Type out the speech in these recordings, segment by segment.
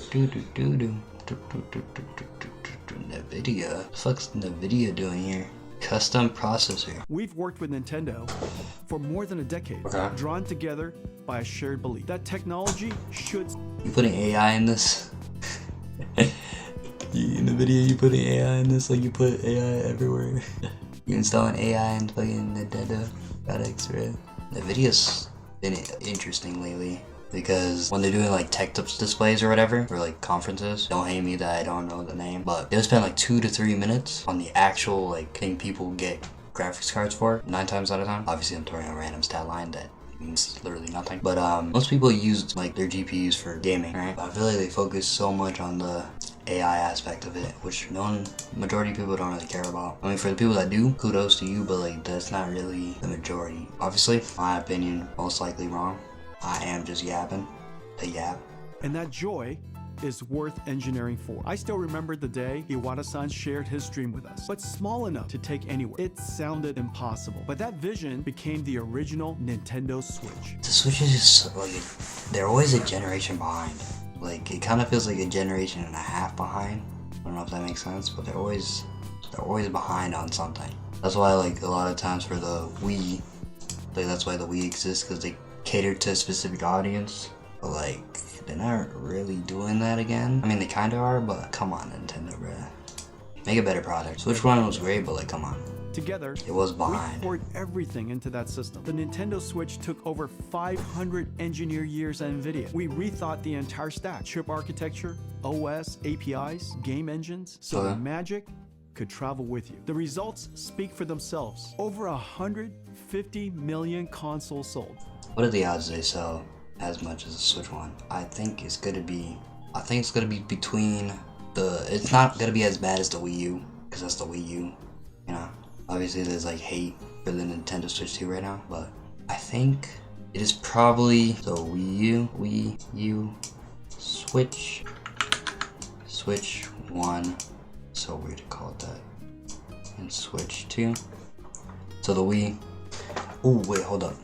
Nvidia? What the fuck's Nvidia doing here? Custom processor. We've worked with Nintendo for more than a decade, drawn together by a shared belief that technology should... You putting AI in this? In the video, you putting AI in this like you put AI everywhere. You installing AI in fucking Nintendo products, right? Nvidia's been interesting lately because when they're doing like tech tips displays or whatever, or like conferences, don't hate me that I don't know the name, but they'll spend like 2 to 3 minutes on the actual like thing people get graphics cards for 9 times out of 10. Obviously I'm throwing a random stat line that means literally nothing, but most people use like their GPUs for gaming, right? But I feel like they focus so much on the AI aspect of it, which majority of people don't really care about. I mean, for the people that do, kudos to you, but like that's not really the majority. Obviously, my opinion, most likely wrong. I am just yapping, a yap. And that joy is worth engineering for. I still remember the day Iwata-san shared his dream with us, but small enough to take anywhere. It sounded impossible, but that vision became the original Nintendo Switch. The Switch is just like, they're always a generation behind. Like, it kind of feels like a generation and a half behind. I don't know if that makes sense, but they're always behind on something. That's why, like, a lot of times for the Wii, like, that's why the Wii exists, because they cater to a specific audience. But, like, they're not really doing that again. I mean, they kind of are, but come on, Nintendo, bruh. Make a better product. Switch 1 was great, but, like, come on. Together, it was behind. We poured everything into that system. The Nintendo Switch took over 500 engineer years at Nvidia. We rethought the entire stack: chip architecture, OS, APIs, game engines, so the magic could travel with you. The results speak for themselves. Over 150 million consoles sold. What are the odds they sell as much as the Switch 1? I think it's gonna be between the... It's not gonna be as bad as the Wii U, because that's the Wii U, you know? Obviously, there's like hate for the Nintendo Switch 2 right now, but I think it is probably the Wii U, Switch 1. So weird to call it that. And Switch 2. So the Wii. Oh wait, hold up.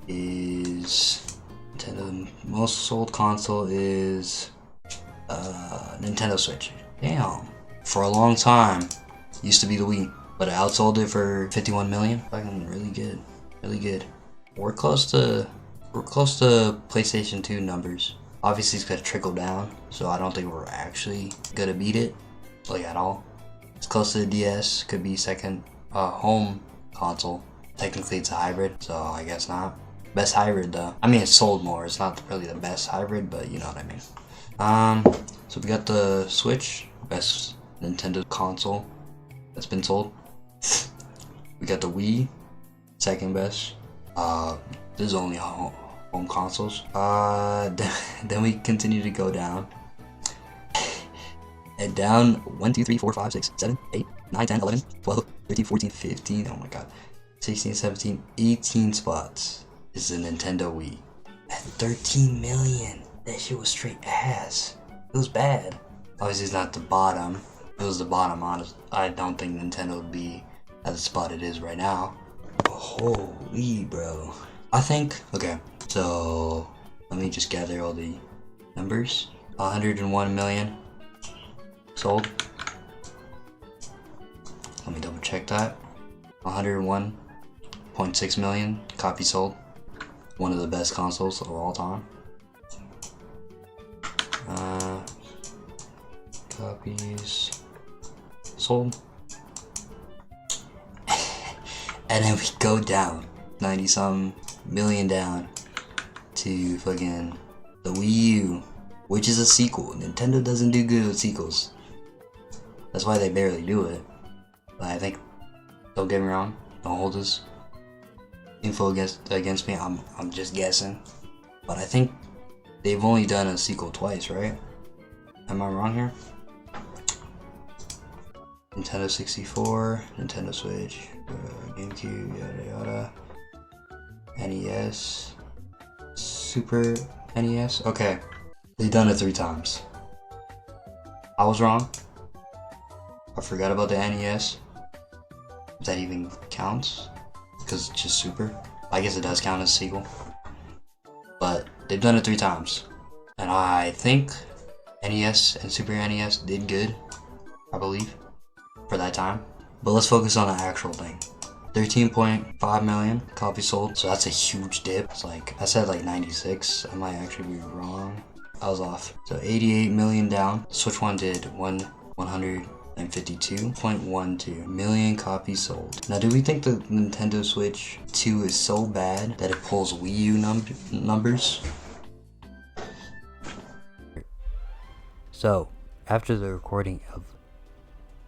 Is Nintendo most sold console is Nintendo Switch. Damn. For a long time, used to be the Wii. But I outsold it for 51 million. Fucking really good, really good. We're close to PlayStation 2 numbers. Obviously, it's gonna trickle down, so I don't think we're actually gonna beat it, like at all. It's close to the DS. Could be second home console. Technically, it's a hybrid, so I guess not. Best hybrid though. I mean, it's sold more. It's not really the best hybrid, but you know what I mean. So we got the Switch, best Nintendo console that's been sold. We got the Wii, second best. This is only home consoles. Then we continue to go down. And down 1, 2, 3, 4, 5, 6, 7, 8, 9, 10, 11, 12, 13, 14, 15. Oh my god. 16, 17, 18 spots is the Nintendo Wii. At 13 million. That shit was straight ass. It was bad. Obviously, it's not the bottom. If it was the bottom, honest, I don't think Nintendo would be at the spot it is right now. Holy bro. I think, okay, so let me just gather all the numbers. 101 million sold. Let me double check that. 101.6 million copies sold. One of the best consoles of all time. Copies sold. And then we go down 90 some million down to fucking the Wii U, which is a sequel. Nintendo doesn't do good with sequels. That's why they barely do it. But I think, don't get me wrong, don't hold this info against me. I'm just guessing. But I think they've only done a sequel twice, right? Am I wrong here? Nintendo 64, Nintendo Switch, GameCube, yada yada, NES, Super NES. Okay, they've done it 3 times. I was wrong. I forgot about the NES. If that even counts, because it's just Super. I guess it does count as a sequel. But they've done it 3 times, and I think NES and Super NES did good, I believe, for that time. But let's focus on the actual thing. 13.5 million copies sold, so that's a huge dip. It's like, I said like 96, I might actually be wrong. I was off. So 88 million down. Switch 1 did 152.12 million copies sold. Now, do we think the Nintendo Switch 2 is so bad that it pulls Wii U numbers? So, after the recording of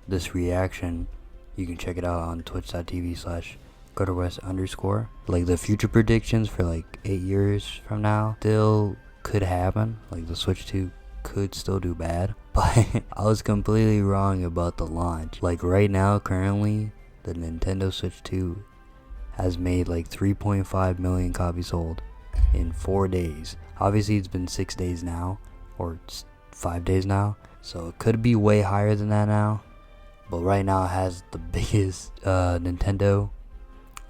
this reaction, you can check it out on twitch.tv/GoToWest_. Like, the future predictions for like 8 years from now still could happen. Like, the Switch 2 could still do bad, but I was completely wrong about the launch. Like, right now, currently, the Nintendo Switch 2 has made like 3.5 million copies sold in 4 days. Obviously, it's been 6 days now, or 5 days now, so it could be way higher than that now. But right now it has the biggest Nintendo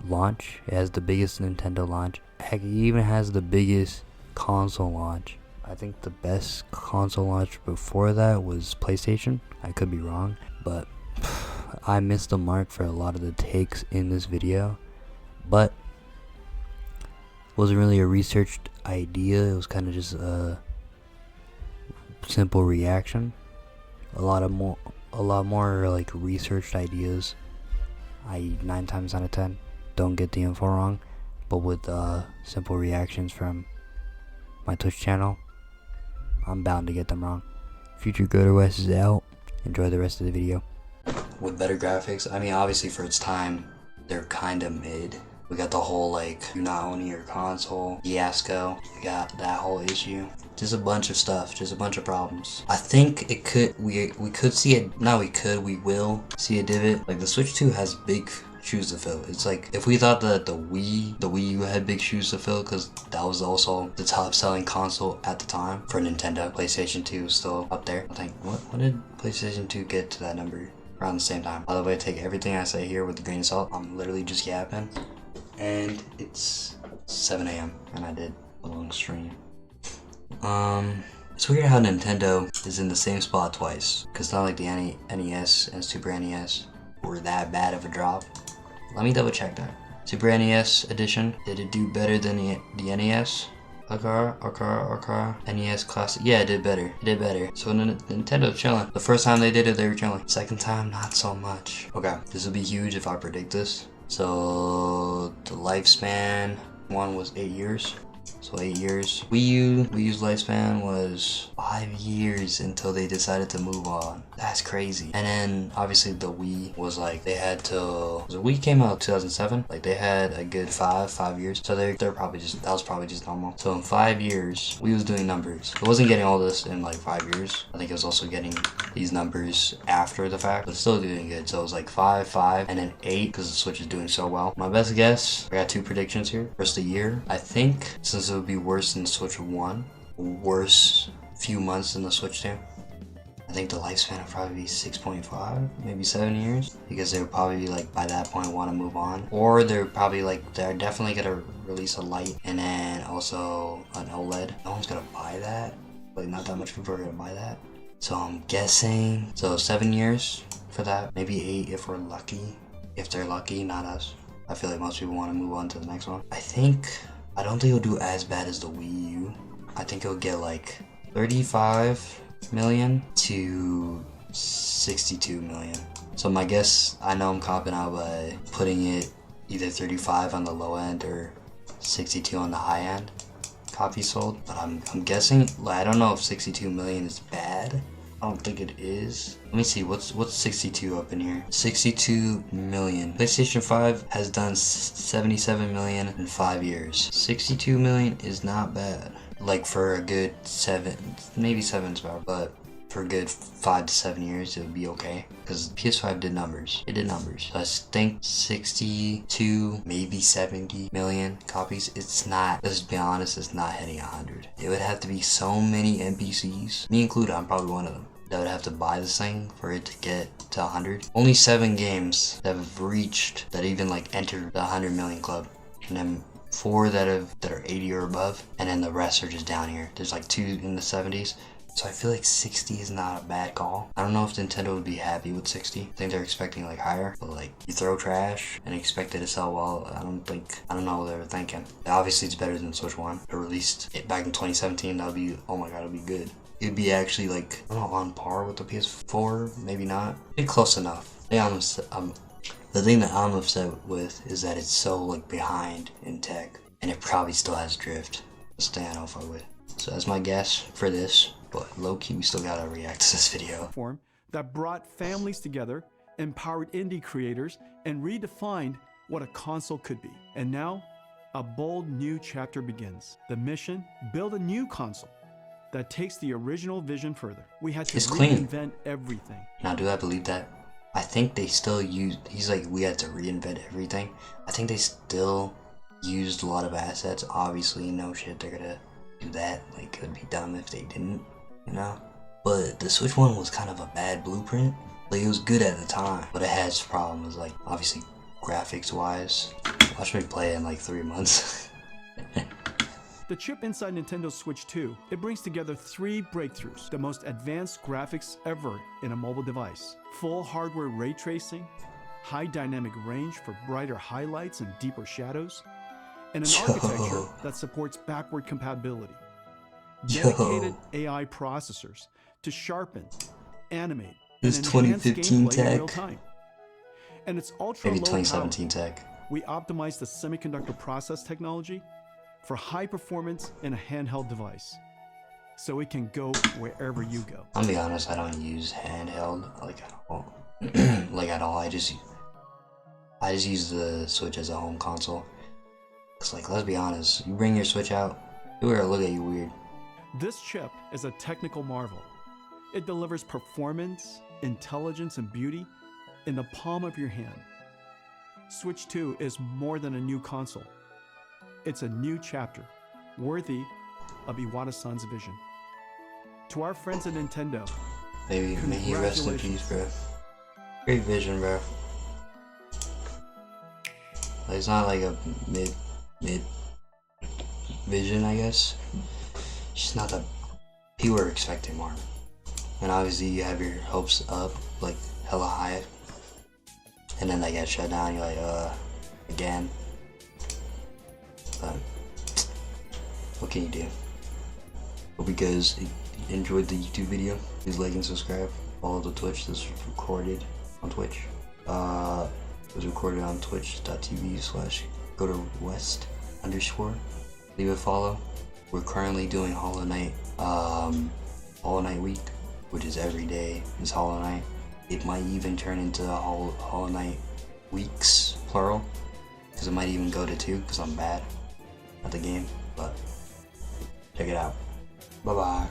launch. It has the biggest Nintendo launch. Heck, it even has the biggest console launch. I think the best console launch before that was PlayStation. I could be wrong, but I missed the mark for a lot of the takes in this video. But it wasn't really a researched idea. It was kind of just a simple reaction. A lot more like researched ideas. I 9 times out of 10 don't get the info wrong, but with simple reactions from my Twitch channel, I'm bound to get them wrong. Future Go to West is out. Enjoy the rest of the video. With better graphics, I mean, obviously for its time, they're kind of mid. We got the whole like, do not own your console fiasco. We got that whole issue. Just a bunch of stuff, just a bunch of problems. I think it could, we could see it, we will see a divot. Like, the Switch 2 has big shoes to fill. It's like, if we thought that the Wii U had big shoes to fill, because that was also the top selling console at the time for Nintendo. PlayStation 2 was still up there. I think, what did PlayStation 2 get to that number? Around the same time. By the way, take everything I say here with a grain of salt. I'm literally just yapping. And it's 7 a.m. and I did a long stream. It's weird how Nintendo is in the same spot twice, because not like the NES and Super NES were that bad of a drop. Let me double check that. Super NES edition, did it do better than the NES? NES Classic, yeah, it did better. So Nintendo's chilling. The first time they did it, they were chilling. Second time, not so much. Okay, this will be huge if I predict this. So the lifespan one was 8 years. So 8 years. Wii U's lifespan was 5 years until they decided to move on. That's crazy. And then obviously the Wii was like, they had to, the Wii came out 2007. Like, they had a good 5 years. So they're probably just, that was probably just normal. So in 5 years, Wii was doing numbers. It wasn't getting all this in like 5 years. I think it was also getting these numbers after the fact, but still doing good. So it was like 5, and then 8, because the Switch is doing so well. My best guess, I got 2 predictions here. First, the year. I think since it would be worse than the Switch 1, worse few months than the Switch 2, I think the lifespan would probably be 6.5, maybe 7 years, because they would probably be like, by that point, want to move on. Or they're probably like, they're definitely gonna release a light and then also an OLED. No one's gonna buy that. Like, not that much people are gonna buy that. So I'm guessing, so 7 years for that, maybe 8 if we're lucky. If they're lucky, not us. I feel like most people want to move on to the next one. I don't think it'll do as bad as the Wii U. I think it'll get like 35 million to 62 million. So my guess, I know I'm copping out by putting it either 35 on the low end or 62 on the high end copies sold. But I'm guessing, like, I don't know if 62 million is bad. I don't think it is. Let me see, what's 62 up in here? 62 million. PlayStation 5 has done 77 million in 5 years. 62 million is not bad. Like, for a good 7, maybe 7's about, but for a good 5 to 7 years, it would be okay. Because PS5 did numbers. It did numbers. So I think 62, maybe 70 million copies. It's not, let's be honest, it's not hitting 100. It would have to be so many NPCs, me included, I'm probably one of them, that would have to buy this thing for it to get to 100. Only 7 games that have reached, that even like entered the 100 million club. And then 4 that are 80 or above, and then the rest are just down here. There's like 2 in the 70s, So I feel like 60 is not a bad call. I don't know if Nintendo would be happy with 60. I think they're expecting like higher. But like you throw trash and expect it to sell well, I don't know what they were thinking. Obviously it's better than Switch 1. It released it back in 2017. That would be, oh my god, it would be good. It'd be actually like, I don't know, on par with the PS4, maybe not. It'd be close enough. Yeah, the thing that I'm upset with is that it's so like behind in tech. And it probably still has drift. That's the thing I don't fuck with. So that's my guess for this. But low-key, we still gotta react to this video. That brought families together, empowered indie creators, and redefined what a console could be. And now, a bold new chapter begins. The mission, build a new console that takes the original vision further. We had to reinvent everything. Now, do I believe that? I think they still use, he's like, we had to reinvent everything. I think they still used a lot of assets. Obviously, no shit, they're gonna do that. Like, it would be dumb if they didn't, you know? But the Switch 1 was kind of a bad blueprint. Like, it was good at the time, but it has problems, like, obviously, graphics-wise. Watch me play it in like 3 months. The chip inside Nintendo Switch 2, it brings together 3 breakthroughs. The most advanced graphics ever in a mobile device. Full hardware ray tracing, high dynamic range for brighter highlights and deeper shadows, and an architecture that supports backward compatibility. Dedicated AI processors to sharpen, animate, this and enhance 2015 gameplay tech. in real time. And it's ultra Maybe low 2017 power. tech. We optimized the semiconductor process technology for high performance in a handheld device, so it can go wherever you go. I'll be honest, I don't use handheld like at all. Like at all. I just use the Switch as a home console. Cause like, let's be honest, you bring your Switch out, people are gonna look at you weird. This chip is a technical marvel. It delivers performance, intelligence, and beauty in the palm of your hand. Switch 2 is more than a new console. It's a new chapter, worthy of Iwata-san's vision. To our friends at Nintendo, May he rest in peace, bro. Great vision, bro. Like, it's not like a mid vision, I guess. It's just not that people are expecting more. And obviously you have your hopes up, like hella high. And then they get shut down, you're like, again. But what can you do? Hope you guys enjoyed the YouTube video. Please like and subscribe. Follow the Twitch. This was recorded on Twitch. It was recorded on twitch.tv/go-to-west_. Leave a follow. We're currently doing Hollow Knight week, which is every day is Hollow Knight. It might even turn into Hollow Knight weeks, plural, because it might even go to 2 because I'm bad at the game, but check it out. Bye bye.